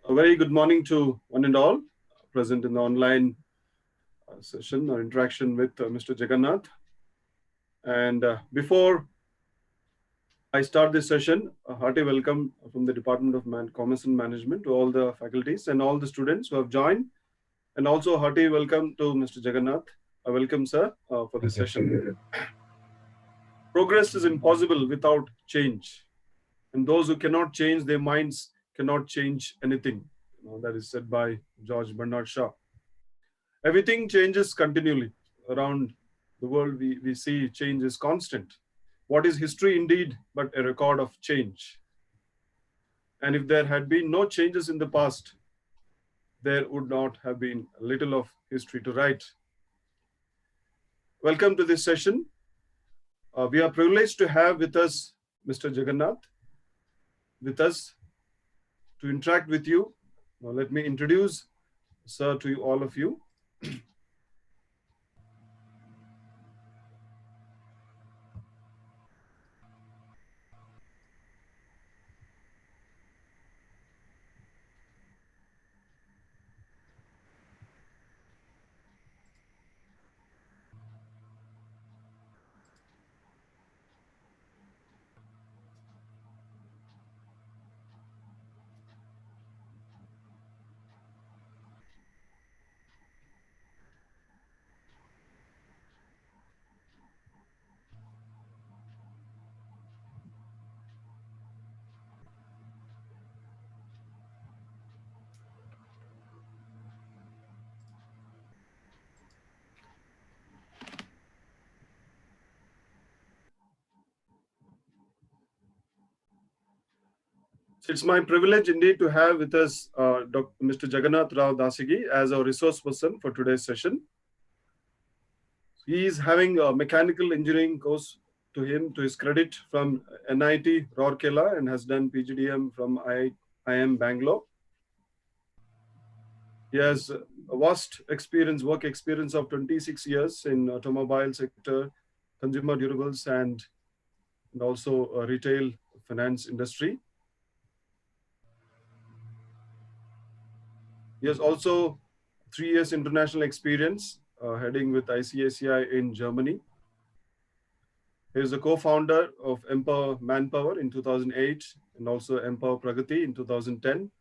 A very good morning to one and all present in the online session or interaction with Mr. Jagannath. And before I start this session, a hearty welcome from the Department of Commerce and Management to all the faculties and all the students who have joined, and also a hearty welcome to Mr. Jagannath. Welcome, sir, for this session. Progress is impossible without change, and those who cannot change their minds cannot change anything. That is said by George Bernard Shaw. Everything changes continually around the world. We see change is constant. What is history indeed but a record of change? And if there had been no changes in the past, there would not have been a little of history to write. Welcome to this session. We are privileged to have with us Mr. Jagannath with us to interact with you. Now let me introduce sir to all of you. It's my privilege indeed to have with us Mr. Jagannath Rao Dasigi as our resource person for today's session. He is having a mechanical engineering course to his credit from NIT Rourkela and has done PGDM from IIM Bangalore. He has a vast work experience of 26 years in automobile sector, consumer durables, and also retail finance industry. He has also 3 years international experience heading with ICACI in Germany. He is the co-founder of Empower Manpower in 2008 and also Empower Pragati in 2010,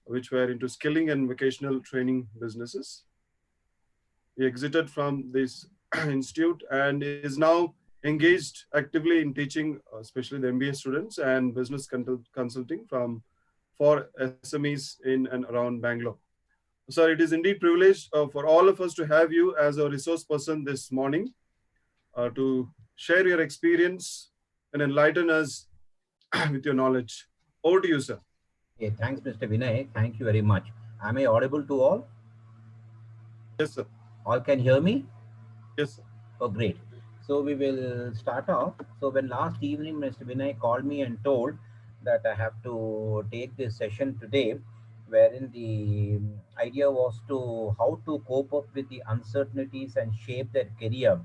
which were into skilling and vocational training businesses. He exited from this institute and is now engaged actively in teaching, especially the MBA students and business consulting for SMEs in and around Bangalore. Sir, it is indeed privileged for all of us to have you as a resource person this morning to share your experience and enlighten us with your knowledge. Over to you, sir. Okay, thanks, Mr. Vinay. Thank you very much. Am I audible to all? Yes, sir. All can hear me? Yes, sir. Oh, great. So we will start off. So when last evening Mr. Vinay called me and told that I have to take this session today, wherein the idea was to how to cope up with the uncertainties and shape their career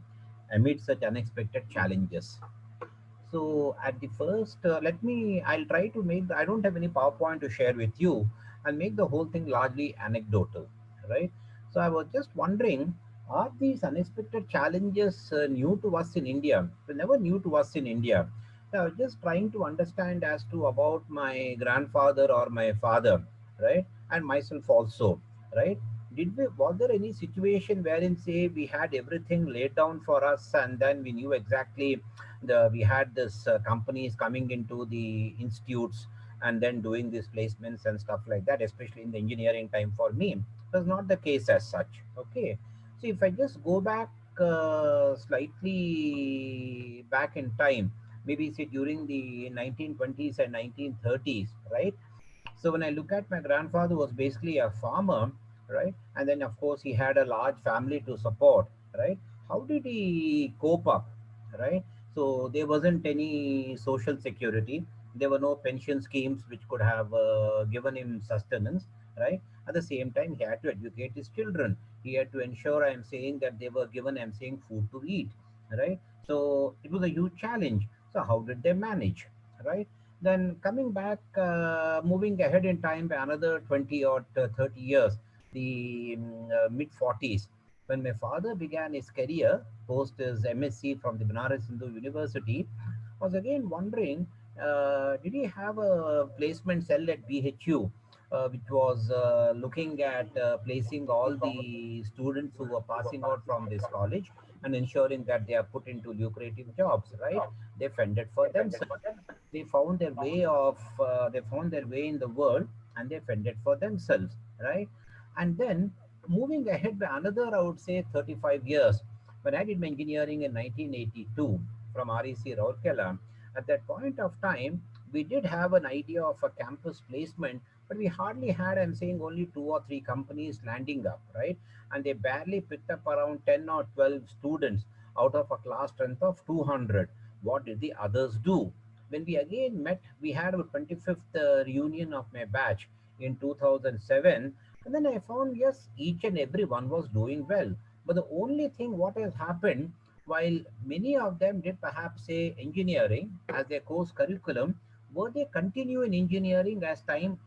amid such unexpected challenges. So at the first, I'll try to I don't have any PowerPoint to share with you. I'll make the whole thing largely anecdotal, right? So I was just wondering, are these unexpected challenges new to us in India? They never new to us in India. So I was just trying to understand as to about my grandfather or my father, right? And myself also, right? Was there any situation wherein say we had everything laid down for us and then we knew exactly we had this companies coming into the institutes and then doing these placements and stuff like that, especially in the engineering time for me? It was not the case as such. Okay. So if I just go back slightly back in time, maybe say during the 1920s and 1930s, right? So when I look at my grandfather was basically a farmer, right? And then of course he had a large family to support, right? How did he cope up, right? So there wasn't any social security. There were no pension schemes which could have given him sustenance, right? At the same time, he had to educate his children. He had to ensure, I'm saying, that they were given, I'm saying, food to eat, right? So it was a huge challenge. So how did they manage, right? Then coming back, moving ahead in time by another 20 or 30 years, the mid 40s, when my father began his career post his MSc from the Banaras Hindu University, I was again wondering, did he have a placement cell at BHU, which was looking at placing all the students who were passing out from this college and ensuring that they are put into lucrative jobs, right? They fended for themselves. They found their way of they found their way in the world, and they fended for themselves, right? And then moving ahead by another, I would say, 35 years, when I did my engineering in 1982 from REC Rourkela. At that point of time, we did have an idea of a campus placement, but we hardly had, I'm saying, only two or three companies landing up, right? And they barely picked up around 10 or 12 students out of a class strength of 200. What did the others do? When we again met, we had our 25th reunion of my batch in 2007. And then I found, yes, each and every one was doing well. But the only thing what has happened, while many of them did perhaps say engineering as their course curriculum, were they continue in engineering as time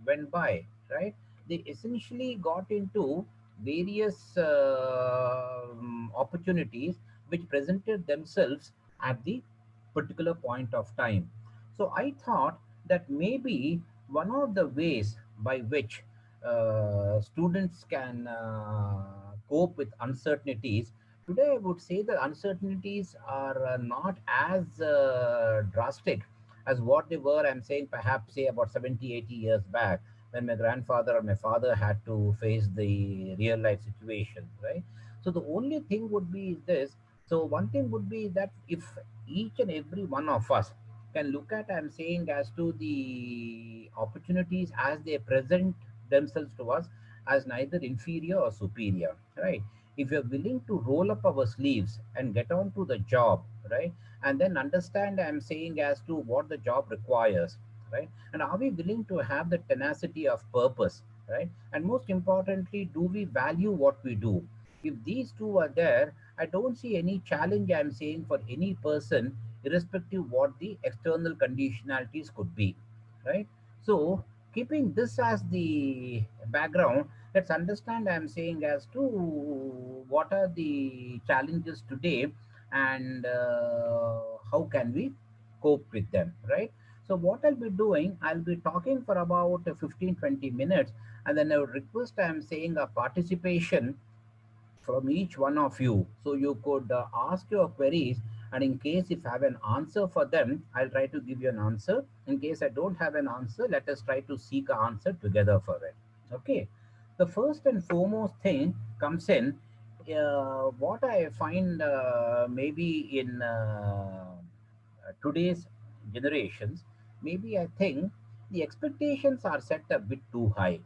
went by, right? They essentially got into various opportunities which presented themselves at the particular point of time. So I thought that maybe one of the ways by which students can cope with uncertainties. Today, I would say the uncertainties are not as drastic as what they were, I'm saying, perhaps say about 70, 80 years back, when my grandfather or my father had to face the real life situation, right? So the only thing would be this. So one thing would be that if each and every one of us can look at, I'm saying, as to the opportunities as they present themselves to us as neither inferior or superior, right? If you're willing to roll up our sleeves and get on to the job, right? And then understand, I'm saying, as to what the job requires, right? And are we willing to have the tenacity of purpose, right? And most importantly, do we value what we do? If these two are there, I don't see any challenge, I'm saying, for any person, irrespective what the external conditionalities could be, right? So, keeping this as the background, let's understand, I'm saying, as to what are the challenges today and how can we cope with them, right? So, what I'll be doing, I'll be talking for about 15 20 minutes, and then I would request, I'm saying, a participation from each one of you. So you could ask your queries, and in case if I have an answer for them, I'll try to give you an answer. In case I don't have an answer, let us try to seek an answer together for it. Okay. The first and foremost thing comes in what I find maybe in today's generations, maybe I think the expectations are set a bit too high,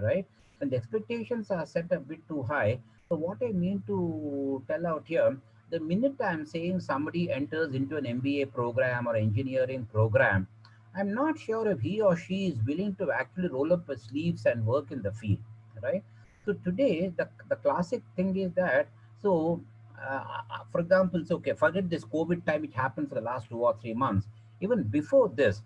right? When the expectations are set a bit too high, so what I mean to tell out here, the minute I'm saying somebody enters into an MBA program or engineering program, I'm not sure if he or she is willing to actually roll up his sleeves and work in the field, right? So today, the classic thing is that, so for example, so okay, forget this COVID time which happened for the last 2 or 3 months. Even before this,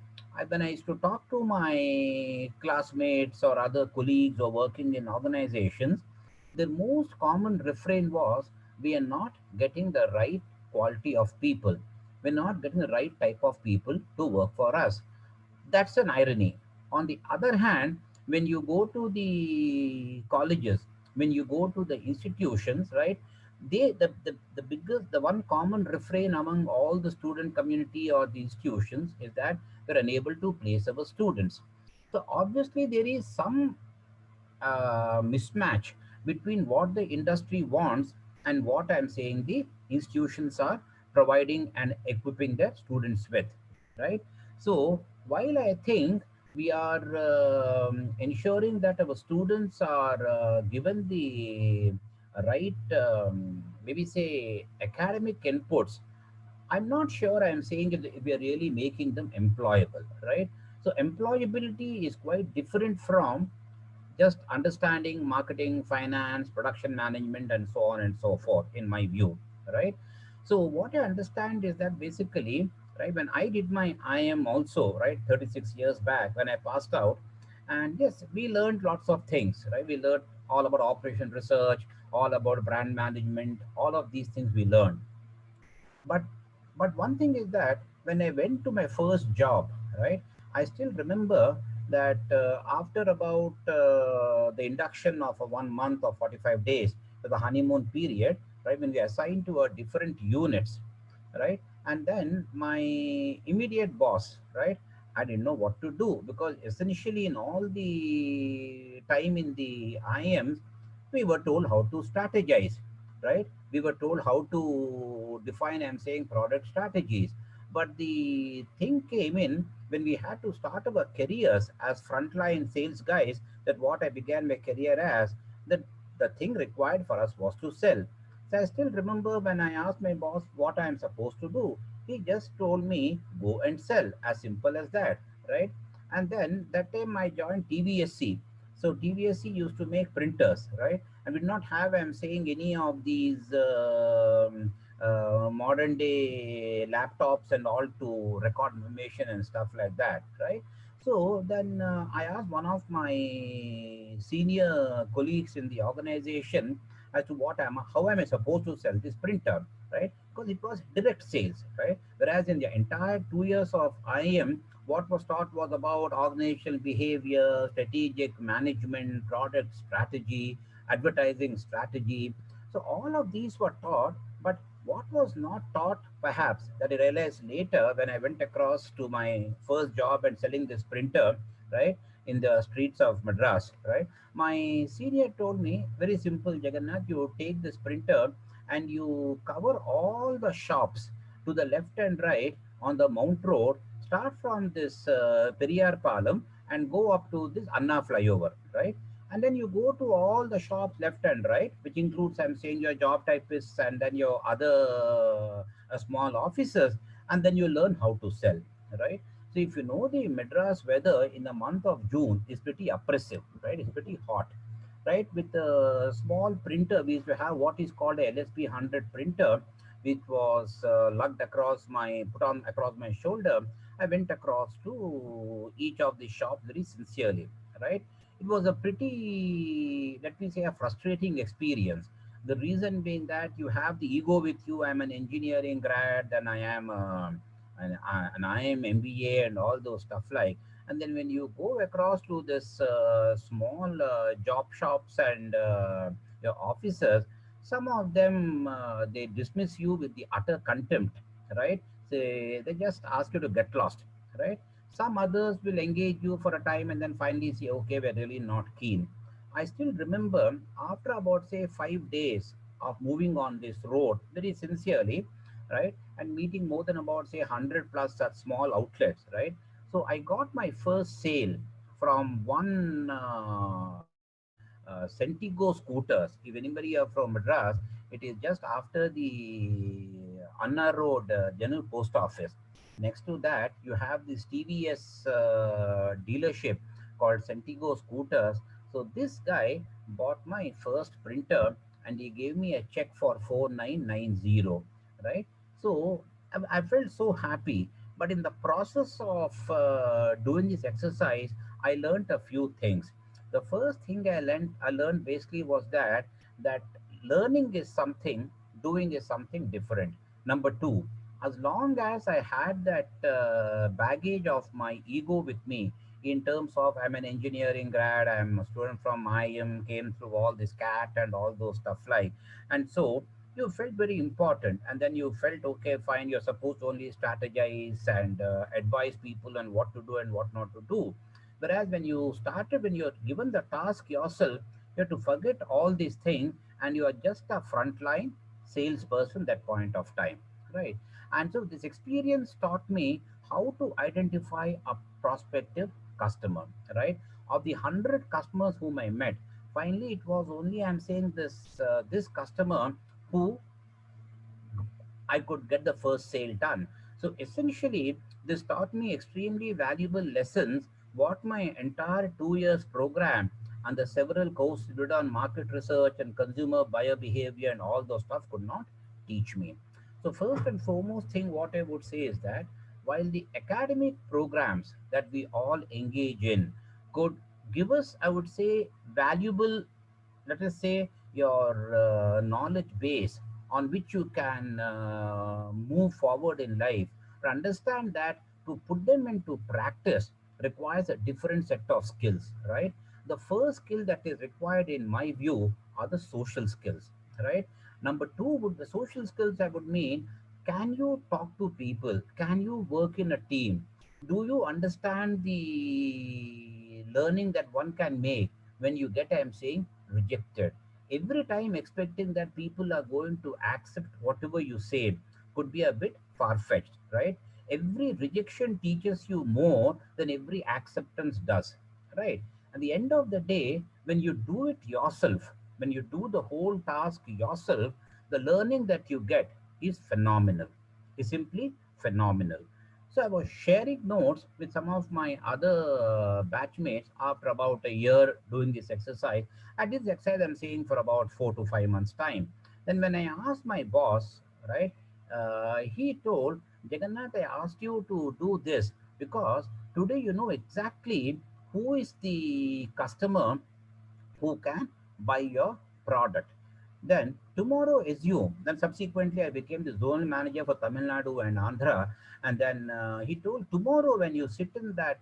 when I used to talk to my classmates or other colleagues or working in organizations, the most common refrain was, we are not getting the right quality of people. We're not getting the right type of people to work for us. That's an irony. On the other hand, when you go to the colleges, when you go to the institutions, right? The biggest, the one common refrain among all the student community or the institutions is that we're unable to place our students. So obviously there is some mismatch between what the industry wants and what I'm saying the institutions are providing and equipping their students with, right? So while I think We are ensuring that our students are given the right, maybe say, academic inputs. I'm not sure I'm saying that we are really making them employable, right? So employability is quite different from just understanding marketing, finance, production management, and so on and so forth, in my view, right? So what I understand is that basically, right, when I did my IM also, right, 36 years back when I passed out, and yes, we learned lots of things, right? We learned all about operation research, all about brand management, all of these things we learned. but but one thing is that when I went to my first job, right, I still remember that after about the induction of a 1 month or 45 days to the honeymoon period, right, when we assigned to a different units, right, and then my immediate boss, right, I didn't know what to do, because essentially in all the time in the IMs, we were told how to strategize, right? We were told how to define, I'm saying, product strategies. But the thing came in when we had to start our careers as frontline sales guys, that what I began my career as, that the thing required for us was to sell. So I still remember when I asked my boss what I am supposed to do, he just told me, go and sell, as simple as that, right? And then that time I joined TVSC. So TVSC used to make printers, right? And we did not have, I'm saying, any of these modern day laptops and all to record information and stuff like that, right? So then I asked one of my senior colleagues in the organization as to how am I supposed to sell this printer, right? Because it was direct sales, right? Whereas in the entire 2 years of IM, what was taught was about organizational behavior, strategic management, product strategy, advertising strategy. So all of these were taught, but what was not taught, perhaps, that I realized later when I went across to my first job and selling this printer, right, in the streets of Madras, right? My senior told me, very simple, Jagannath, you take this printer and you cover all the shops to the left and right on the Mount Road, start from this Periyar Palam and go up to this Anna flyover, right? And then you go to all the shops left and right, which includes, I'm saying, your job typists and then your other small offices, and then you learn how to sell, right? So if you know, the Madras weather in the month of June is pretty oppressive, right? It's pretty hot, right? With a small printer, we used to have what is called a LSP 100 printer, which was lugged across my, put on across my shoulder. I went across to each of the shops very sincerely, right? It was a pretty, let me say, a frustrating experience. The reason being that you have the ego with you. I'm an engineering grad, and I am an I am MBA and all those stuff like. And then when you go across to this small job shops and your offices, some of them they dismiss you with the utter contempt, right? They just ask you to get lost, right? Some others will engage you for a time and then finally say, okay, we're really not keen. I still remember after about, say, 5 days of moving on this road very sincerely, right, and meeting more than about, say, 100 plus such small outlets, right? So I got my first sale from one Centigo scooters. If anybody are from Madras, it is just after the Anna Road General Post Office. Next to that, you have this TVS dealership called Centigo Scooters. So this guy bought my first printer and he gave me a check for 4990, right? So I felt so happy. But in the process of doing this exercise, I learned a few things. The first thing I learned basically was that learning is something, doing is something different. Number two, as long as I had that baggage of my ego with me, in terms of I'm an engineering grad, I'm a student from IM, came through all this cat and all those stuff like, and so you felt very important, and then you felt, okay, fine, you're supposed to only strategize and advise people on what to do and what not to do. Whereas when you're given the task yourself, you have to forget all these things and you are just a frontline salesperson that point of time, right? And so this experience taught me how to identify a prospective customer, right? Of the 100 customers whom I met, finally it was only, I'm saying, this customer who I could get the first sale done. So essentially, this taught me extremely valuable lessons, what my entire 2 years program and the several courses did on market research and consumer buyer behavior and all those stuff could not teach me. So first and foremost thing what I would say is that while the academic programs that we all engage in could give us, I would say, valuable, let us say, your knowledge base on which you can move forward in life, but understand that to put them into practice requires a different set of skills, right? The first skill that is required in my view are the social skills, right? Number two, would the social skills, I would mean, can you talk to people, can you work in a team, do you understand the learning that one can make when you get, I'm saying, rejected. Every time expecting that people are going to accept whatever you say could be a bit far fetched, right? Every rejection teaches you more than every acceptance does, right? At the end of the day, when you do it yourself, when you do the whole task yourself, the learning that you get is phenomenal, is simply phenomenal. So I was sharing notes with some of my other batchmates after about a year doing this exercise. I did this exercise, I'm saying, for about 4 to 5 months' time. Then when I asked my boss, right, he told, Jagannath, I asked you to do this because today you know exactly who is the customer who can buy your product. Then tomorrow assume, then subsequently I became the zonal manager for Tamil Nadu and Andhra. And then he told, tomorrow when you sit in that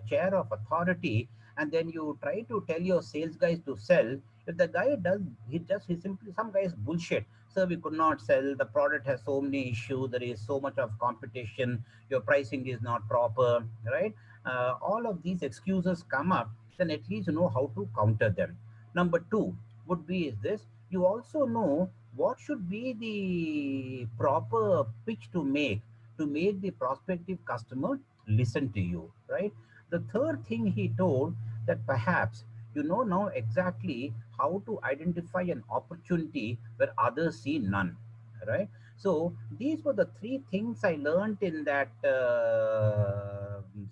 chair of authority and then you try to tell your sales guys to sell, if the guy does, he simply, some guys bullshit. So we could not sell, the product has so many issues, there is so much of competition, your pricing is not proper, right? All of these excuses come up, then at least you know how to counter them. Number two would be is this, you also know what should be the proper pitch to make the prospective customer listen to you, right? The third thing he told, that perhaps you know now exactly how to identify an opportunity where others see none, right? So these were the three things I learned in that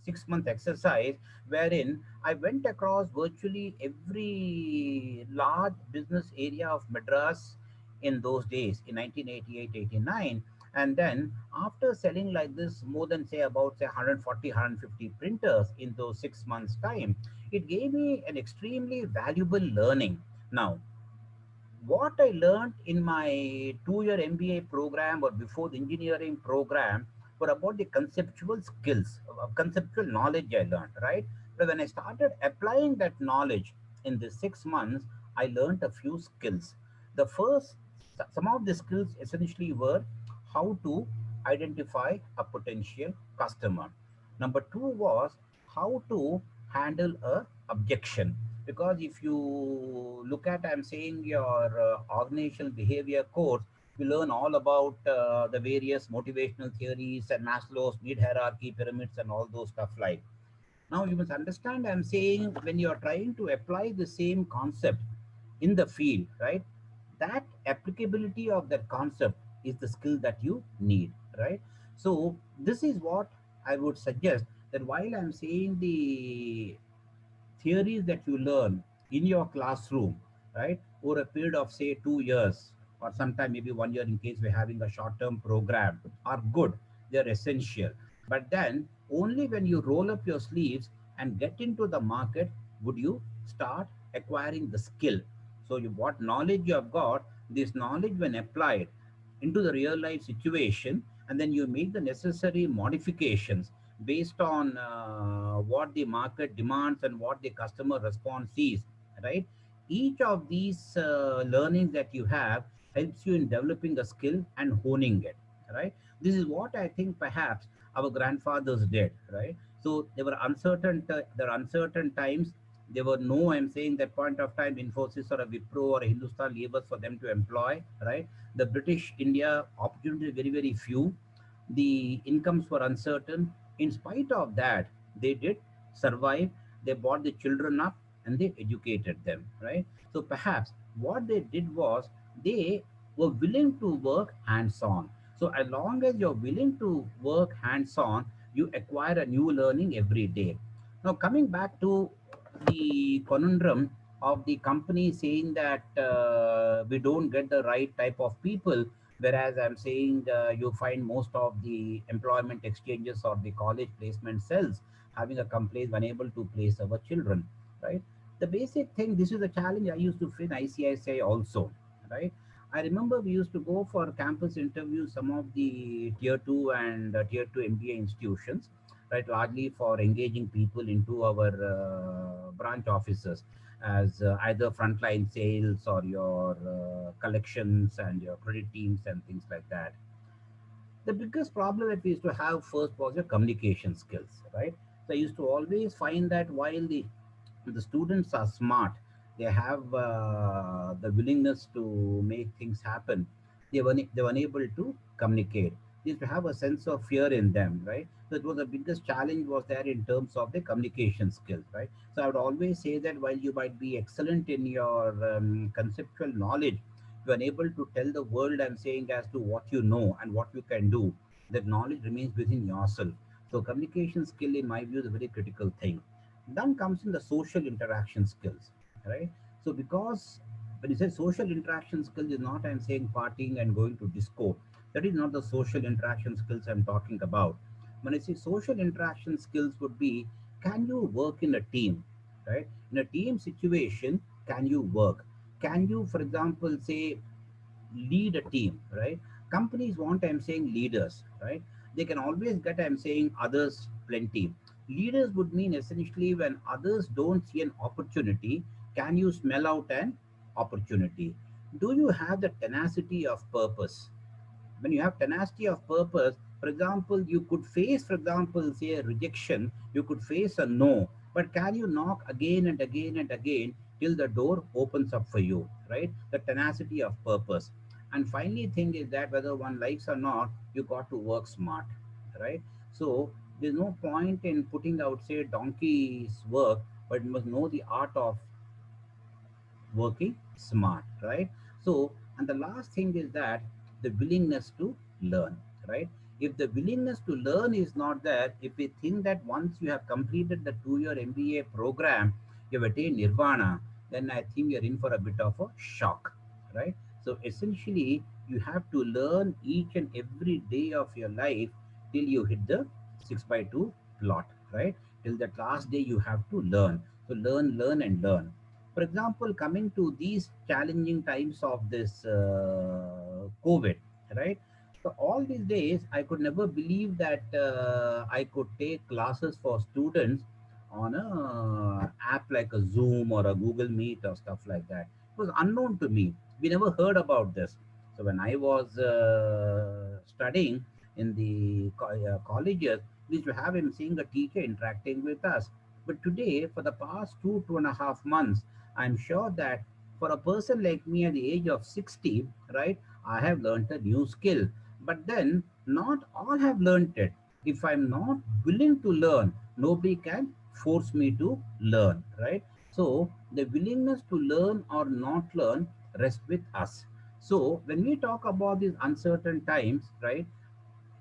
6 month exercise, wherein I went across virtually every large business area of Madras in those days in 1988-89. And then after selling like this more than say about say 140 150 printers in those 6 months time, it gave me an extremely valuable learning. Now what I learned in my 2 year MBA program or before the engineering program were about the conceptual skills, conceptual knowledge I learned, right? But when I started applying that knowledge in the 6 months, I learned a few skills. The first, some of the skills essentially were how to identify a potential customer. Number two was how to handle a objection, because if you look at, I'm saying, your organizational behavior course, you learn all about the various motivational theories and Maslow's need hierarchy pyramids and all those stuff. Like, now you must understand, I'm saying, when you're trying to apply the same concept in the field, right, that applicability of that concept is the skill that you need, right? So this is what I would suggest, that while I'm saying the theories that you learn in your classroom, right, over a period of say 2 years or sometime maybe 1 year in case we're having a short term program, are good, they're essential. But then only when you roll up your sleeves and get into the market would you start acquiring the skill. So you, what knowledge you have got, this knowledge when applied into the real life situation, and then you make the necessary modifications based on what the market demands and what the customer response is, right? Each of these learnings that you have helps you in developing a skill and honing it, right? This is what I think perhaps our grandfathers did, right? So there are uncertain times. There were no, I'm saying, that point of time, Infosys or a Wipro or a Hindustan Levers for them to employ, right? The British India opportunity very, very few. The incomes were uncertain. In spite of that, they did survived, they brought the children up, and they educated them, right? So perhaps what they did was they were willing to work hands on. So as long as you're willing to work hands on, you acquire a new learning every day. Now, coming back to the conundrum of the company saying that we don't get the right type of people, whereas I'm saying you find most of the employment exchanges or the college placement cells having a complaint unable to place our children, right? The basic thing, this is a challenge I used to face in ICICI also, right? I remember we used to go for campus interviews, some of the tier 2 and tier 2 MBA institutions, right? Largely for engaging people into our branch offices as either frontline sales or your collections and your credit teams and things like that. The biggest problem that we used to have first was your communication skills, right? So I used to always find that while the students are smart, they have the willingness to make things happen, they were unable to communicate. They used to have a sense of fear in them, right? So it was the biggest challenge was there in terms of the communication skills, right? So I would always say that while you might be excellent in your conceptual knowledge, you are able to tell the world, I'm saying, as to what you know and what you can do. That knowledge remains within yourself. So communication skill, in my view, is a very critical thing. Then comes in the social interaction skills, right? So because when you say social interaction skills is not, I'm saying, partying and going to disco. That is not the social interaction skills I'm talking about. When I say social interaction skills would be, can you work in a team, right? In a team situation, can you work? Can you, for example, say, lead a team, right? Companies want, I'm saying, leaders, right? They can always get, I'm saying, others plenty. Leaders would mean essentially when others don't see an opportunity, can you smell out an opportunity? Do you have the tenacity of purpose? When you have tenacity of purpose, for example, you could face, for example, say a rejection, you could face a no, but can you knock again and again and again till the door opens up for you, right? The tenacity of purpose. And finally, thing is that whether one likes or not, you got to work smart, right? So there's no point in putting out, say, donkey's work, but you must know the art of working smart, right? So, and the last thing is that the willingness to learn, right? If the willingness to learn is not there, if we think that once you have completed the 2 year MBA program, you've attained nirvana, then I think you're in for a bit of a shock, right? So, essentially, you have to learn each and every day of your life till you hit the 6 by 2 plot, right? Till that last day, you have to learn. So, learn, and learn. For example, coming to these challenging times of this COVID, right? So all these days, I could never believe that I could take classes for students on a app like a Zoom or a Google Meet or stuff like that. It was unknown to me. We never heard about this. So when I was studying in the colleges, we used to have him seeing a teacher interacting with us. But today, for the past 2.5 months, I'm sure that for a person like me at the age of 60, right, I have learned a new skill. But then, not all have learned it. If I'm not willing to learn, nobody can force me to learn, right? So, the willingness to learn or not learn rests with us. So, when we talk about these uncertain times, right,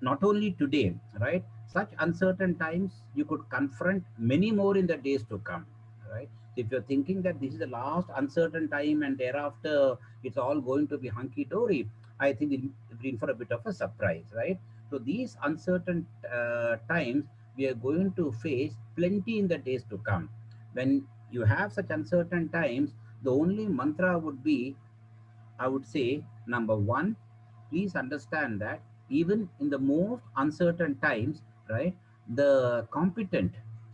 not only today, right? Such uncertain times you could confront many more in the days to come, right? So if you're thinking that this is the last uncertain time and thereafter it's all going to be hunky dory, I think we're in for a bit of a surprise, right? So these uncertain times we are going to face plenty in the days to come. When you have such uncertain times, the only mantra would be, I would say, number one, please understand that even in the most uncertain times, right, the competent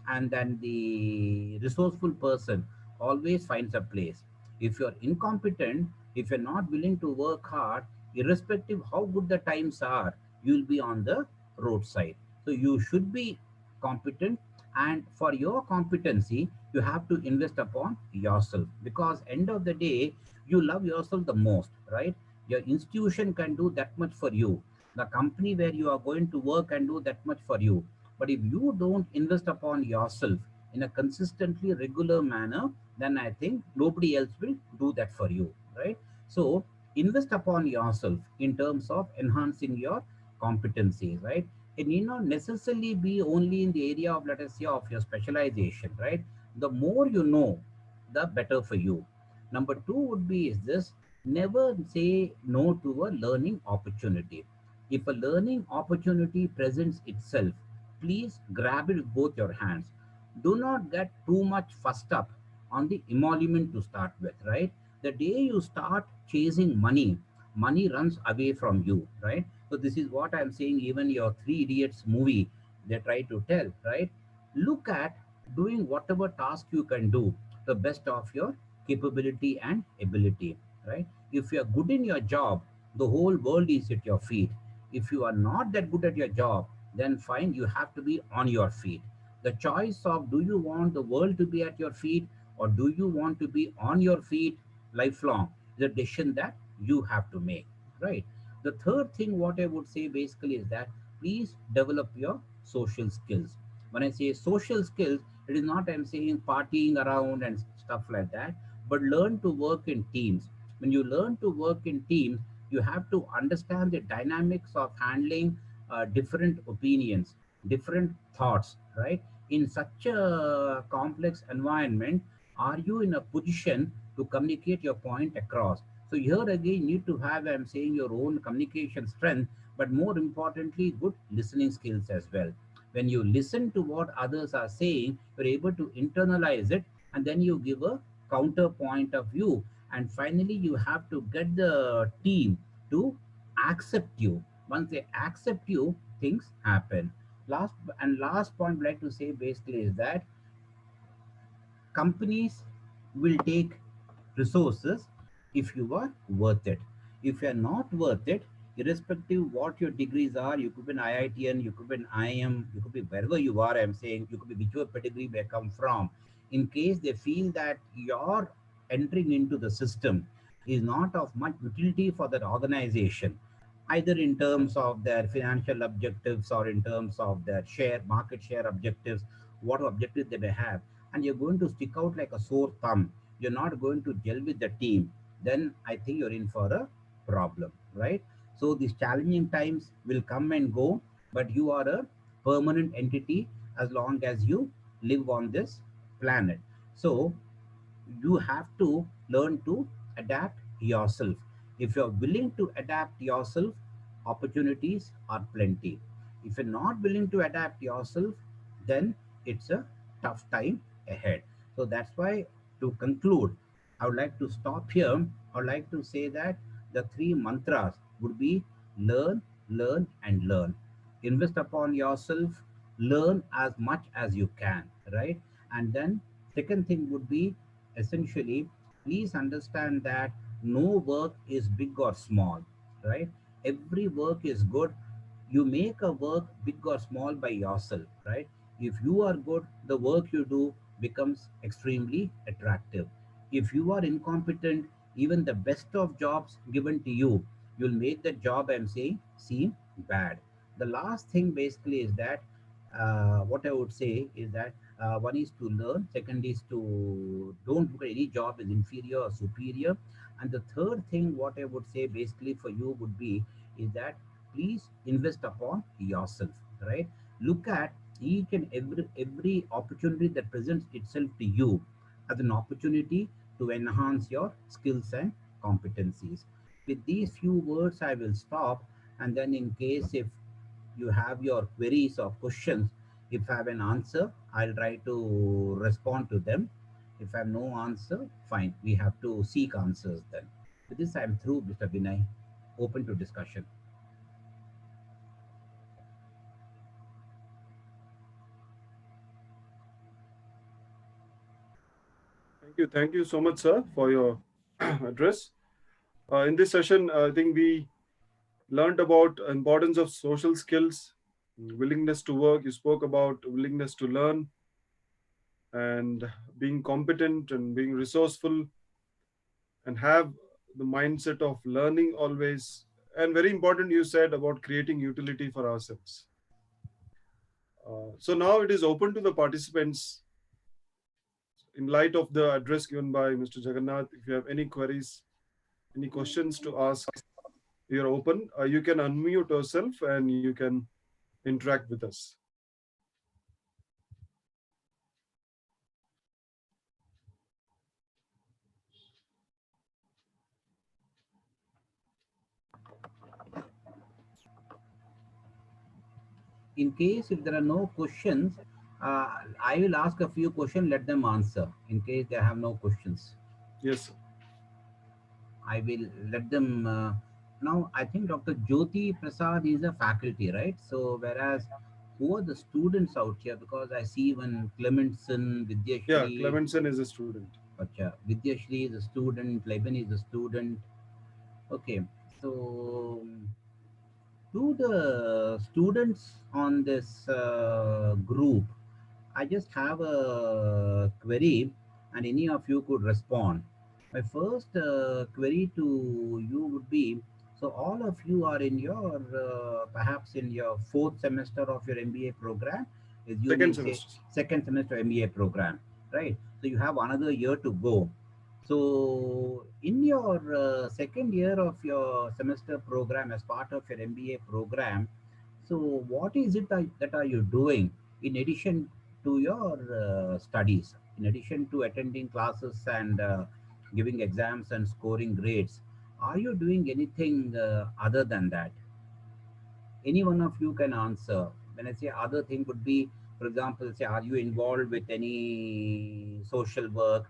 and then the resourceful person always finds a place. If you're incompetent, if you're not willing to work hard, irrespective how good the times are, you'll be on the roadside. So you should be competent, and for your competency, you have to invest upon yourself, because end of the day, you love yourself the most, right? Your institution can do that much for you. The company where you are going to work can do that much for you. But if you don't invest upon yourself, in a consistently regular manner, then I think nobody else will do that for you, right? So invest upon yourself in terms of enhancing your competencies, right? It need not necessarily be only in the area of, let us say, of your specialization, right? The more you know, the better for you. Number two would be is this: never say no to a learning opportunity. If a learning opportunity presents itself, please grab it with both your hands. Do not get too much fussed up on the emolument to start with, right? The day you start chasing money, money runs away from you, right? So this is what I'm saying. Even your Three Idiots movie, they try to tell, right? Look at doing whatever task you can do the best of your capability and ability, right? If you are good in your job, the whole world is at your feet. If you are not that good at your job, then fine, you have to be on your feet. The choice of, do you want the world to be at your feet or do you want to be on your feet lifelong, is a decision that you have to make, right? The third thing what I would say basically is that please develop your social skills. When I say social skills, it is not I'm saying partying around and stuff like that, but learn to work in teams. When you learn to work in teams, you have to understand the dynamics of handling different opinions, different thoughts, right? In such a complex environment, are you in a position to communicate your point across? So here again, you need to have, I'm saying, your own communication strength, but more importantly, good listening skills as well. When you listen to what others are saying, you're able to internalize it, and then you give a counterpoint of view. And finally, you have to get the team to accept you. Once they accept you, things happen. Last point I'd like to say basically is that companies will take resources if you are worth it. If you are not worth it, irrespective what your degrees are, you could be an IITN, you could be an IM, you could be wherever you are, I'm saying, you could be whichever pedigree may come from. In case they feel that your entering into the system is not of much utility for that organization, either in terms of their financial objectives or in terms of their market share objectives, what objectives they may have, and you're going to stick out like a sore thumb, you're not going to gel with the team, then I think you're in for a problem, right? So these challenging times will come and go, but you are a permanent entity as long as you live on this planet. So you have to learn to adapt yourself. If you're willing to adapt yourself, opportunities are plenty. If you're not willing to adapt yourself, then it's a tough time ahead. So that's why, to conclude, I would like to stop here. I would like to say that the three mantras would be: learn, learn, and learn. Invest upon yourself, learn as much as you can, right? And then, second thing would be, essentially, please understand that no work is big or small, right? Every work is good. You make a work big or small by yourself, right? If you are good, the work you do becomes extremely attractive. If you are incompetent, even the best of jobs given to you, you'll make the job, I'm saying, seem bad. The last thing basically is that, what I would say is that, one is to learn, second is to don't look at any job as inferior or superior, and the third thing what I would say basically for you would be is that please invest upon yourself, right? Look at each and every opportunity that presents itself to you as an opportunity to enhance your skills and competencies. With these few words I will stop, and then in case if you have your queries or questions, if I have an answer, I'll try to respond to them. If I have no answer, fine. We have to seek answers then. With this, I'm through, Mr. Vinay. Open to discussion. Thank you so much, sir, for your address. In this session, I think we learned about importance of social skills, willingness to work. You spoke about willingness to learn and being competent and being resourceful and have the mindset of learning always. And very important, you said about creating utility for ourselves. So now it is open to the participants in light of the address given by Mr. Jagannath, if you have any queries, any questions to ask, you're open. You can unmute yourself and you can interact with us. In case if there are no questions, I will ask a few questions, let them answer. In case they have no questions, Yes, sir. I will let them. Now, I think Dr. Jyoti Prasad is a faculty, right? So, whereas who are the students out here? Because I see even Clementson, Yeah, Vidyashri, Clementson is a student. Vidyashri is a student, Leben is a student. Okay, so to the students on this group, I just have a query and any of you could respond. My first query to you would be, so all of you are in your, perhaps in your fourth semester of your MBA program, Second assuming say semester. second semester MBA program, right? So you have another year to go. So in your second year of your semester program as part of your MBA program, so what is it that are you doing in addition to your studies, in addition to attending classes and giving exams and scoring grades? Are you doing anything other than that? Any one of you can answer. When I say other thing would be, for example, say, are you involved with any social work,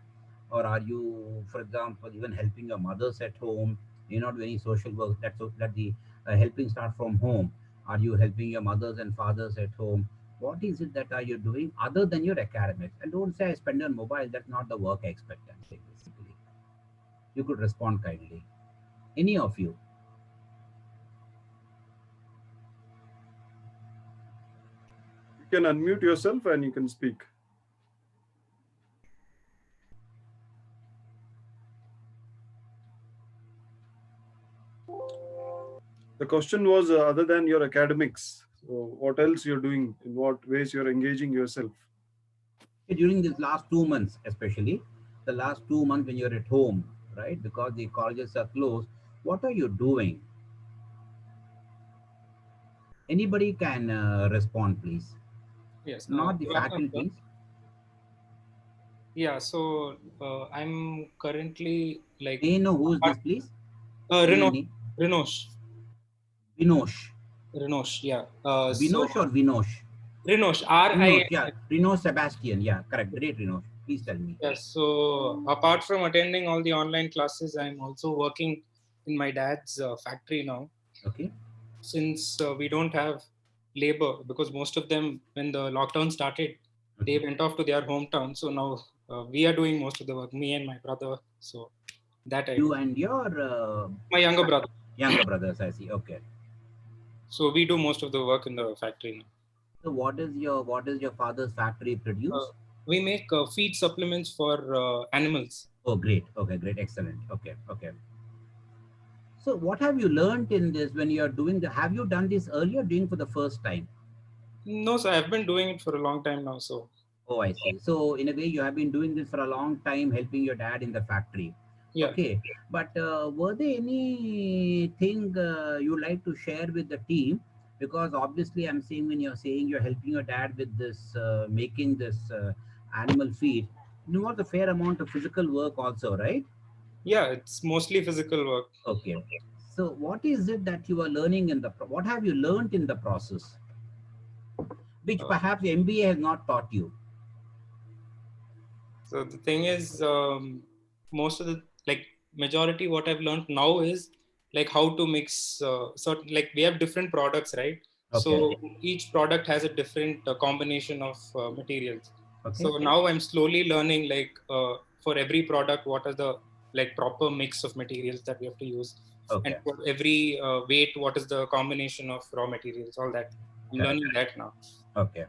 or are you, for example, even helping your mothers at home? You not do any social work. That the helping start from home. Are you helping your mothers and fathers at home? What is it that are you doing other than your academics? And don't say I spend on mobile. That's not the work I expect. I'm saying basically. You could respond kindly. Any of you. You can unmute yourself and you can speak. The question was other than your academics. So, what else you're doing? In what ways you're engaging yourself? During these last 2 months, especially the last 2 months when you're at home, right? Because the colleges are closed. What are you doing? Anybody can respond, please. Yes, Not the good afternoon, sir. faculties. Yeah, so I'm currently like May I know who is part- this, please? May I know Renosh, name? Renosh, Vinosh. Renosh. Yeah. So Vinosh or Vinosh? Renosh, R I. Vinosh, yeah. Rinosh Sebastian, yeah, correct. Great, Rinosh. Please tell me. Yes. So apart from attending all the online classes, I'm also working in my dad's factory now. Okay. Since we don't have labor, because most of them, when the lockdown started, they Okay. went off to their hometown. So now we are doing most of the work, me and my brother. So that I You do. and your My younger brother. younger brothers, I see. Okay. So we do most of the work in the factory now. So what does your father's factory Uh, produce? we make feed supplements for animals. Oh, great. Okay, great. Excellent. Okay, okay. So, what have you learned in this when you are doing the? Have you done this earlier, doing for the first time? No, so I've been doing it for a long time now. So Oh, I see. So, in a way, you have been doing this for a long time, helping your dad in the factory. yeah, Okay, but were there anything you like to share with the team? Because obviously, I'm saying when you're saying you're helping your dad with this, making this animal feed, you know, a fair amount of physical work also, right? yeah, it's mostly physical work. Okay. So, what is it that you are learning in the? What have you learned in the process, which Uh, perhaps MBA has not taught you? so the thing is, most of the like majority what I've learned now is like how to mix certain, like we have different products, right? Okay. So each product has a different combination of materials. Okay. So now I'm slowly learning like for every product what are the like proper mix of materials that we have to use, and Okay. for every weight what is the combination of raw materials, all that I'm Correct. learning that now. Okay.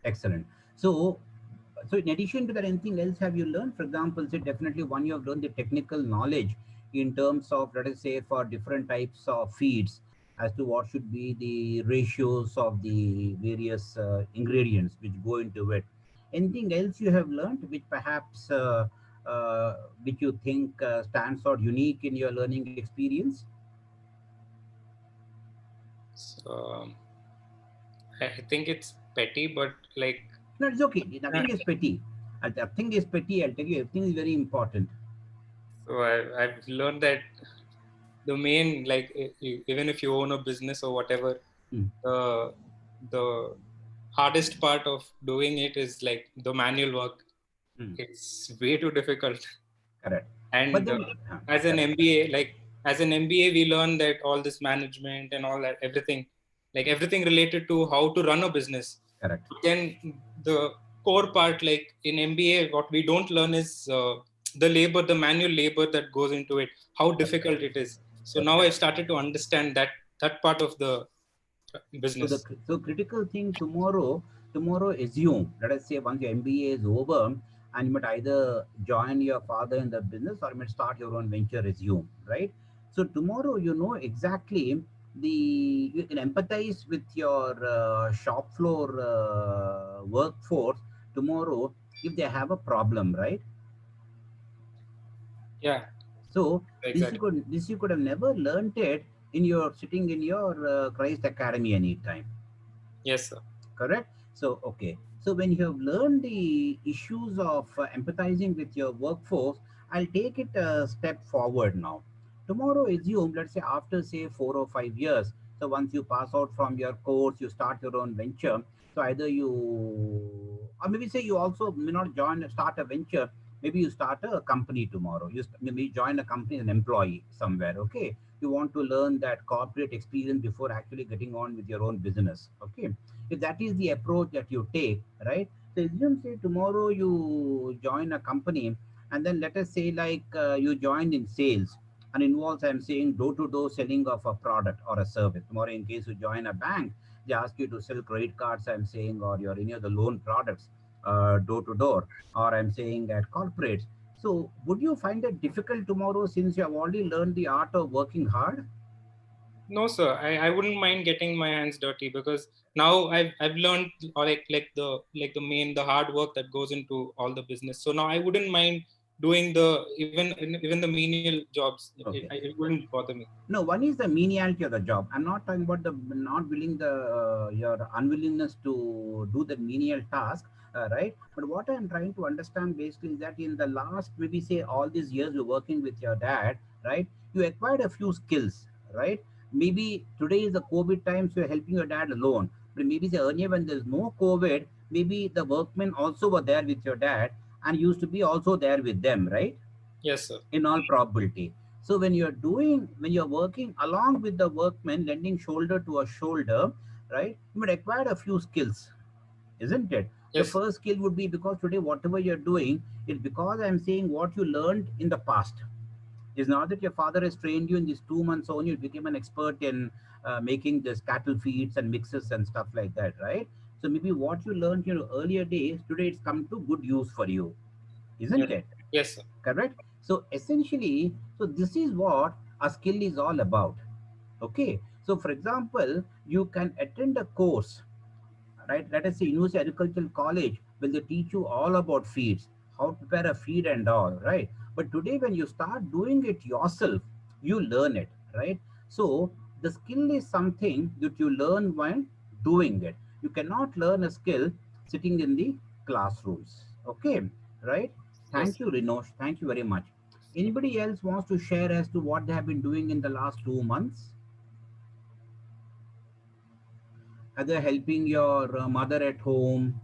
Excellent. So, so in addition to that, anything else have you learned? For example, say definitely one you have learned the technical knowledge in terms of, let us say, for different types of feeds as to what should be the ratios of the various ingredients which go into it. Anything else you have learned which perhaps which you think stands out unique in your learning experience? So I think it's petty, but like No, it's okay. uh, Nothing is petty. Nothing is petty. I'll tell you, everything is very important. so I've learned that the main, like even if you own a business or whatever, Mm, the hardest part of doing it is like the manual work. mm, It's way too difficult. correct. But And then, as an correct, MBA, like as an MBA, we learn that all this management and all that, everything, like everything related to how to run a business. correct. But then the core part, like in MBA, what we don't learn is the labor, the manual labor that goes into it, how difficult it is. So That's now I correct. started to understand that part of the So the business. so critical thing tomorrow assume, let us say once your MBA is over and you might either join your father in the business or you might start your own venture, assume, right? So tomorrow you know exactly the you can empathize with your shop floor workforce tomorrow if they have a problem, right? Yeah, So exactly. this you could have never learned it in your sitting in your Christ Academy anytime. Yes, sir. Correct. So okay, so when you have learned the issues of empathizing with your workforce, I'll take it a step forward now. Tomorrow, assume, let's say after say 4 or 5 years, so once you pass out from your course, you start your own venture. So either you, or maybe say you also may not join start a venture, maybe you start a company tomorrow, maybe join a company as an employee somewhere. Okay, you want to learn that corporate experience before actually getting on with your own business. Okay, if that is the approach that you take, right? So assume say tomorrow you join a company, and then let us say like you join in sales and involves, I'm saying, door to door selling of a product or a service. Tomorrow, in case you join a bank, they ask you to sell credit cards, I'm saying, or your any of the loan products door to door, or I'm saying at corporates. So would you find it difficult tomorrow since you have already learned the art of working hard? No, sir. I wouldn't mind getting my hands dirty because now I've learned, or like the main, the hard work that goes into all the business. So now I wouldn't mind doing the even the menial jobs. Okay. It wouldn't bother me. No, one is the meniality of the job. I'm not talking about the not willing the your unwillingness to do the menial task, right? But what I'm trying to understand basically is that in the last maybe say all these years you're working with your dad, right? You acquired a few skills, right? Maybe today is the COVID time, so you're helping your dad alone. But maybe say earlier when there's no COVID, maybe the workmen also were there with your dad and used to be also there with them, right? Yes, sir. In all probability. So when you're working along with the workmen, lending shoulder to a shoulder, right, you might acquire a few skills, isn't it? The Yes, sir. first skill would be because today whatever you're doing is because I'm saying what you learned in the past. It's not that your father has trained you in these 2 months only, you became an expert in making this cattle feeds and mixes and stuff like that, right? So maybe what you learned in your earlier days, today it's come to good use for you, isn't Yes, it? yes, sir. Correct. So essentially, so this is what a skill is all about. Okay, so for example, you can attend a course, right? Let us say University Agricultural College, will they teach you all about feeds, how to prepare a feed and all, right? But today when you start doing it yourself, you learn it, right? So the skill is something that you learn when doing it. You cannot learn a skill sitting in the classrooms. Okay, right? Yes. Thank you, Rinosh. Thank you very much. Anybody else wants to share as to what they have been doing in the last 2 months? Either helping your mother at home,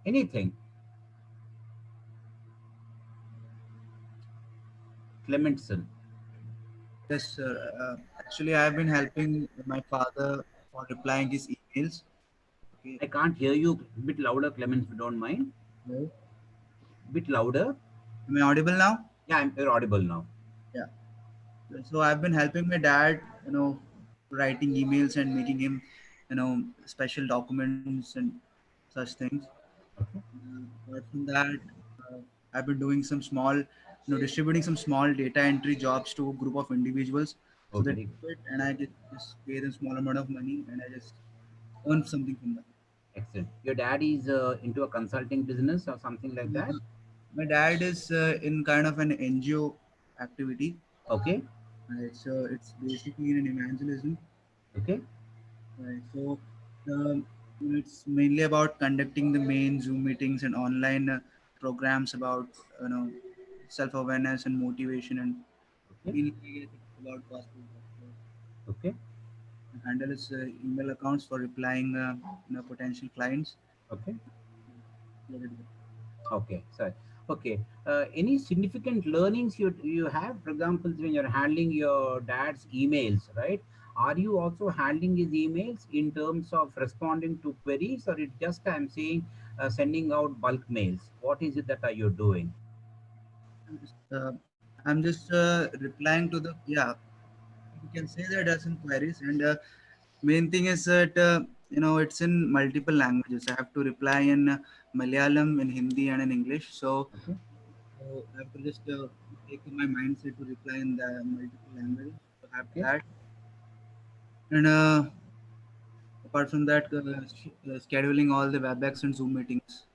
anything. Clementson. Yes, sir. Actually, I have been helping my father for replying his emails. Okay. I can't hear you. Bit louder, Clemens, if you don't mind. Hello. Bit louder. Am I audible now? Yeah, you're audible now. Yeah. So I've been helping my dad, writing emails and making him, special documents and such things. Okay. Apart from that, uh, I've been doing some small, distributing some small data entry jobs to a group of individuals. So they Okay. do it, and I just pay them small amount of money, and I just earn something from that. Excellent. Your dad is into a consulting business or something like that? My dad is in kind of an NGO activity. Okay. Right, so it's basically in an evangelism. Okay. Right, so it's mainly about conducting the main Zoom meetings and online programs about you know self awareness and motivation, and Okay. mainly I guess it's about gospel. So Okay. handle his email accounts for replying potential clients. Okay. Let it go. Okay, sorry. Okay. Any significant learnings you have? For example, when you're handling your dad's emails, right? Are you also handling his emails in terms of responding to queries, or it just I'm saying sending out bulk mails? What is it that are you doing? I'm just replying to the yeah. You can say that as in queries, and main thing is that it's in multiple languages. I have to reply in Malayalam, in Hindi, and in English. Okay. So I have to just take my mindset to reply in the multiple languages. So I have Okay. that, and apart from that, scheduling all the WebEx and Zoom meetings.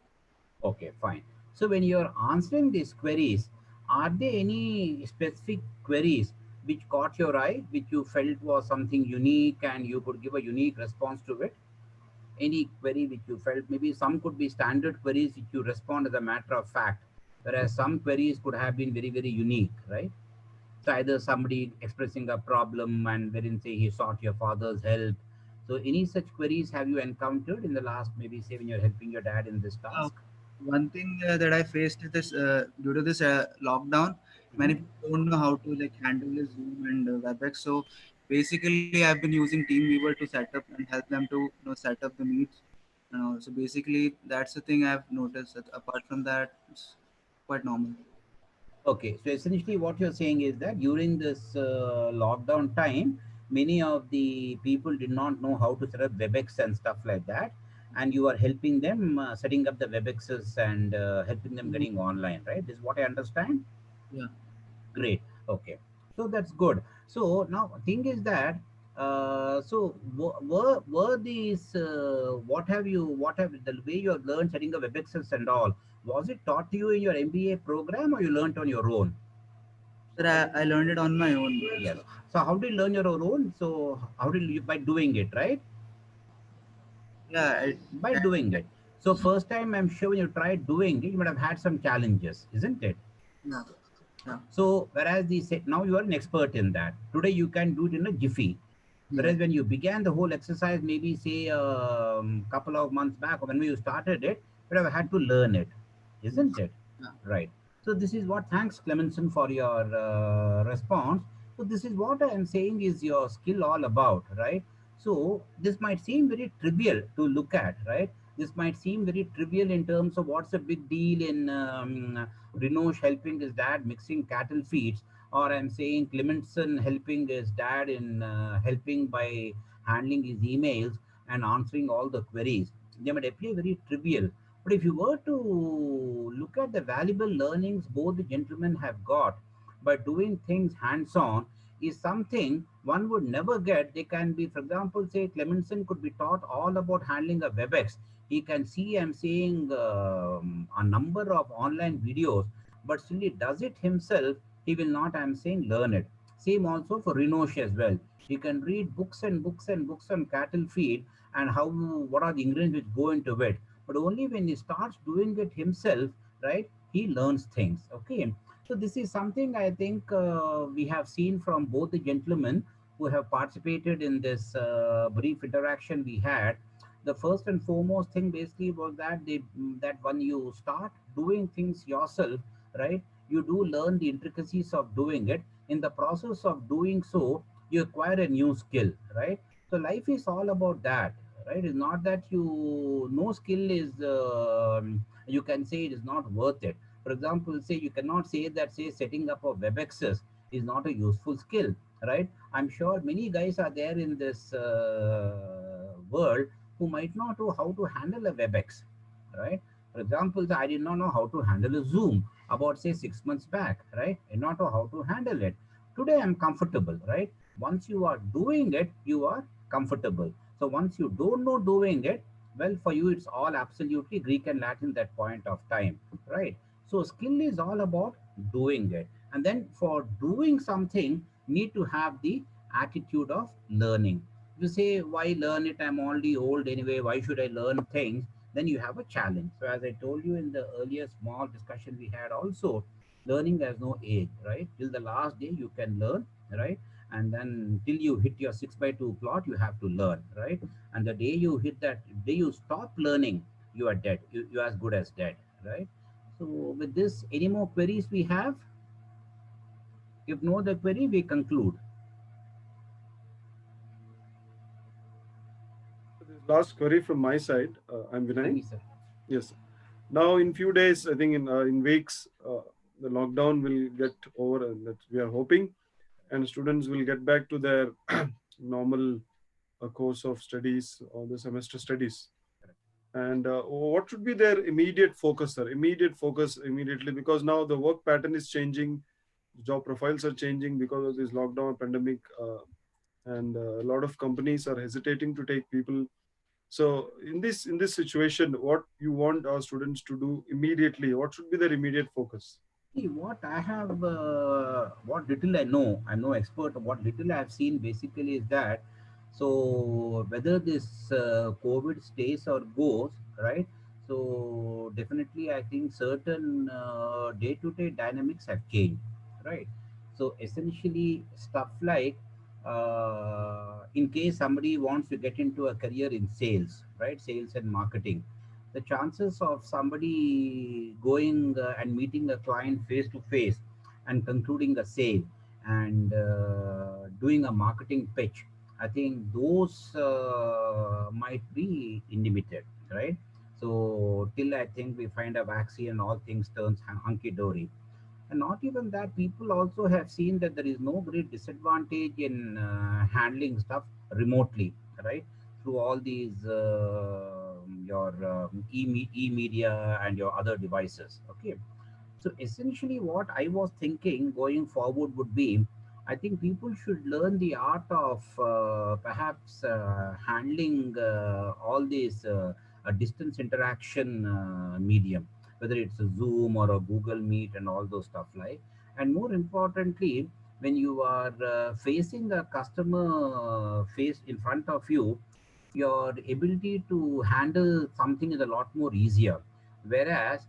Okay, fine. So when you're answering these queries, are there any specific queries which caught your eye, which you felt was something unique and you could give a unique response to it? Any query which you felt, maybe some could be standard queries which you respond as a matter of fact, whereas some queries could have been very, very unique, right? So either somebody expressing a problem and wherein say he sought your father's help. So any such queries have you encountered in the last, maybe say when you're helping your dad in this Uh, task? One thing that I faced is this due to this lockdown, Mhm. many people don't know how to like handle the Zoom and WebEx. So basically, I've been using TeamViewer to set up and help them to set up the meets. So basically, that's the thing I've noticed. That apart from that, it's quite normal. Okay, so essentially what you're saying is that during this lockdown time, many of the people did not know how to set up WebEx and stuff like that, and you are helping them setting up the WebExes and helping them Mhm. getting online, right? This is what I understand. Yeah. Great. Okay. So that's good. So now thing is that were these what have the way you have learned setting up WebExes and all, was it taught to you in your MBA program or you learned on your own? But I learned it on my own. Yes. So how did you learn your own? So how did you, by doing it, right? Yeah. By doing it. So first time I'm sure when you tried doing it, you might have had some challenges, isn't it? Yeah. Yeah. So whereas the now you are an expert in that. Today you can do it in a jiffy. Yeah. Whereas when you began the whole exercise, maybe say couple of months back, or when you started it, you would have had to learn it, isn't Yes. it? Yeah. Right. So this is what. Thanks, Clemenson, for your response. So this is what I am saying is your skill all about, right? So this might seem very trivial to look at, right? This might seem very trivial in terms of what's the big deal in Rinosh helping his dad mixing cattle feeds, or I'm saying Clementson helping his dad in helping by handling his emails and answering all the queries. They might appear very trivial, but if you were to look at the valuable learnings both the gentlemen have got by doing things hands-on, is something one would never get. They can be, for example, say Clementson could be taught all about handling a WebEx. He can see, I'm saying, a number of online videos, but still he does it himself. He will not, I'm saying, learn it. Same also for Rinosh as well. He can read books and books and books on cattle feed and how what are the ingredients which go into it. But only when he starts doing it himself, right, he learns things. Okay. So this is something I think we have seen from both the gentlemen who have participated in this brief interaction we had. The first and foremost thing basically was that that when you start doing things yourself, right, you do learn the intricacies of doing it. In the process of doing so, you acquire a new skill, right? So life is all about that, right? It's not that you no skill is you can say it is not worth it. For example, say you cannot say that say setting up of WebExes is not a useful skill, right? I'm sure many guys are there in this world who might not know how to handle a WebEx, right? For example, I did not know how to handle a Zoom about say 6 months back, right? I did not know how to handle it. Today I'm comfortable, right? Once you are doing it, you are comfortable. So once you don't know doing it, Well, for you, it's all absolutely Greek and Latin that point of time, right? So skill is all about doing it. And then for doing something, need to have the attitude of learning. If you say, why learn it? I'm already old anyway. Why should I learn things? Then you have a challenge. So as I told you in the earlier small discussion we had also, learning has no age, right? Till the last day you can learn, right? And then till you hit your 6 by 2 plot, you have to learn, right? And the day you hit that day you stop learning, you are dead. You're as good as dead, right? So with this, any more queries we have? If no the query, we conclude. So this last query from my side. I'm Vinay. Dasigi sir. Yes. Now, in few days, I think in weeks, the lockdown will get over, and that we are hoping, and students will get back to their normal course of studies or the semester studies. And what should be their immediate focus, sir? Immediate focus immediately, because now the work pattern is changing, job profiles are changing because of this lockdown pandemic, and a lot of companies are hesitating to take people. So in this situation, what you want our students to do immediately? What should be their immediate focus? See, what I have, what little I know, I'm no expert. What little I've seen basically is that, so whether this COVID stays or goes, right? So definitely, I think certain day-to-day dynamics have changed, right? So essentially, stuff like, in case somebody wants to get into a career in sales, right? Sales and marketing, the chances of somebody going and meeting a client face to face and concluding a sale and doing a marketing pitch, I think those might be limited, right? So till I think we find a vaccine, all things turns hunky dory. And not even that, people also have seen that there is no great disadvantage in handling stuff remotely, right? Through all these your e-media and your other devices. Okay. So essentially, what I was thinking going forward would be, I think people should learn the art of perhaps handling all these distance interaction medium, whether it's a Zoom or a Google Meet and all those stuff like. And more importantly, when you are facing a customer face in front of you, your ability to handle something is a lot more easier. Whereas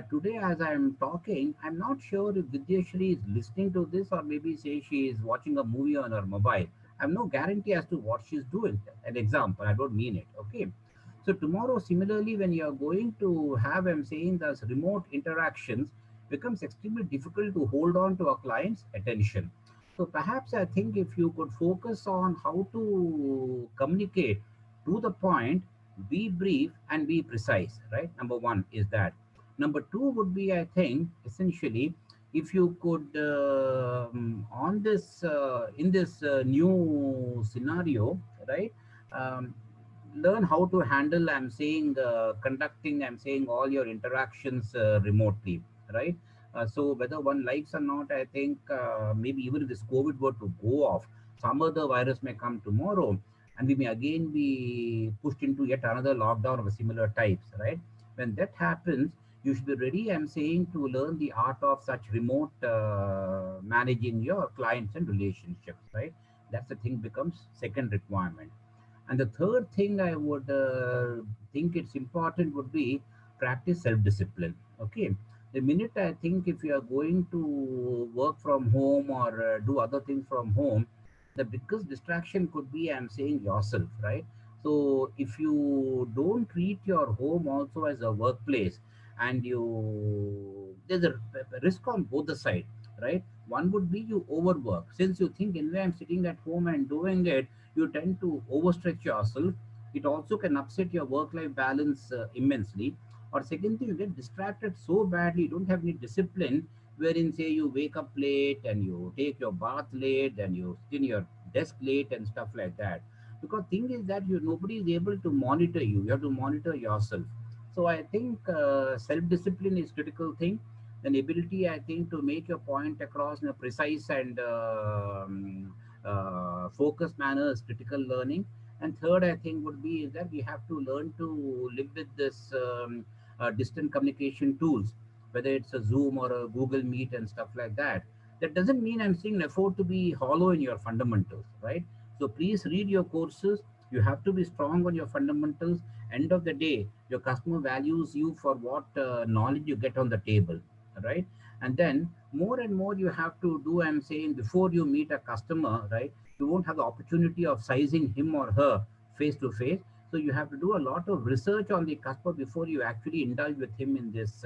today, as I'm talking, I'm not sure if Vidyashri is listening to this or maybe say she is watching a movie on her mobile. I have no guarantee as to what she's doing. An example, I don't mean it. Okay. So tomorrow, similarly, when you are going to have, I'm saying, those remote interactions becomes extremely difficult to hold on to a client's attention. So perhaps I think if you could focus on how to communicate to the point, be brief and be precise, right? Number one is that. Number two would be, I think, essentially, if you could, on this, in this new scenario, right? Um, Learn how to handle, I'm saying, conducting, I'm saying, all your interactions remotely, right? So whether one likes or not, I think maybe even if this COVID were to go off, some other virus may come tomorrow and we may again be pushed into yet another lockdown of a similar types, right? When that happens, you should be ready, I'm saying, to learn the art of such remote managing your clients and relationships, right? That's the thing becomes second requirement. And the third thing I would think it's important would be practice self-discipline. Okay. The minute I think if you are going to work from home or do other things from home, the biggest distraction could be, I'm saying, yourself, right? So if you don't treat your home also as a workplace, and there's a risk on both the side, right? One would be you overwork. Since you think, anyway, I'm sitting at home and doing it, you tend to overstretch yourself. It also can upset your work-life balance immensely. Or second thing, you get distracted so badly, you don't have any discipline, wherein say you wake up late and you take your bath late and you sit in your desk late and stuff like that. Because thing is that you nobody is able to monitor you. You have to monitor yourself. So I think self-discipline is critical thing. Then ability, I think, to make your point across in a precise and focused manner is critical learning. And third, I think would be is that we have to learn to live with this distant communication tools, whether it's a Zoom or a Google Meet and stuff like that. That doesn't mean I'm saying effort to be hollow in your fundamentals, right? So please read your courses. You have to be strong on your fundamentals. End of the day, your customer values you for what knowledge you get on the table, right? And then more and more you have to do. I'm saying before you meet a customer, right? You won't have the opportunity of sizing him or her face to face. So you have to do a lot of research on the customer before you actually indulge with him in this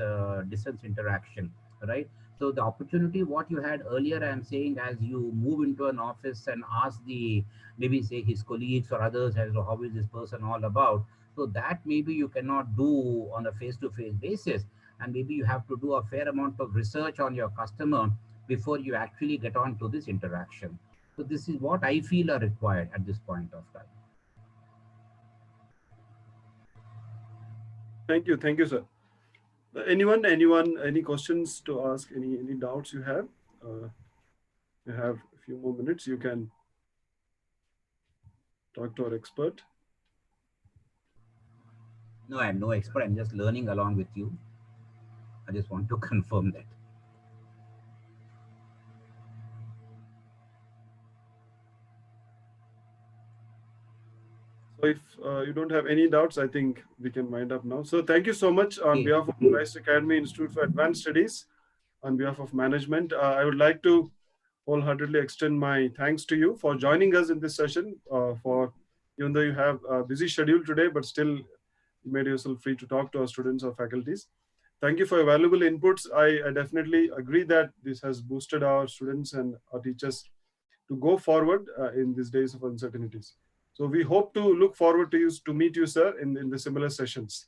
distance interaction, right? So the opportunity what you had earlier, I'm saying, as you move into an office and ask the maybe say his colleagues or others as to how is this person all about. So that maybe you cannot do on a face-to-face basis, and maybe you have to do a fair amount of research on your customer before you actually get on to this interaction. So this is what I feel are required at this point of time. Thank you, sir. Any questions to ask? Any doubts you have? Uh, you have a few more minutes. You can talk to our expert. No, I'm no expert. I'm just learning along with you. I just want to confirm that. So if you don't have any doubts, I think we can wind up now. So thank you so much on Okay. behalf of Christ Academy Institute for Advanced Studies, on behalf of management. I would like to wholeheartedly extend my thanks to you for joining us in this session. For even though you have a busy schedule today, but still you made yourself free to talk to our students or faculties. Thank you for your valuable inputs. I definitely agree that this has boosted our students and our teachers to go forward in these days of uncertainties. So we hope to look forward to meet you, sir, in the similar sessions.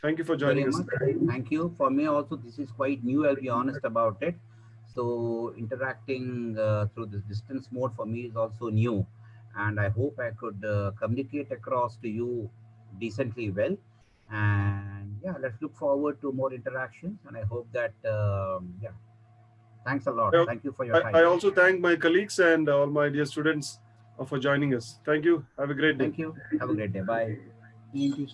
Thank you for Thank you very joining us. much. Thank you. For me also, this is quite new. I'll be honest about it. So interacting through this distance mode for me is also new, and I hope I could communicate across to you decently well. And yeah, let's look forward to more interactions. And I hope that yeah, thanks a lot. I, Thank you for your I time. also thank my colleagues and all my dear students for joining us. Thank you. Have a great day. Thank you. Have a great day. Bye. Thank you.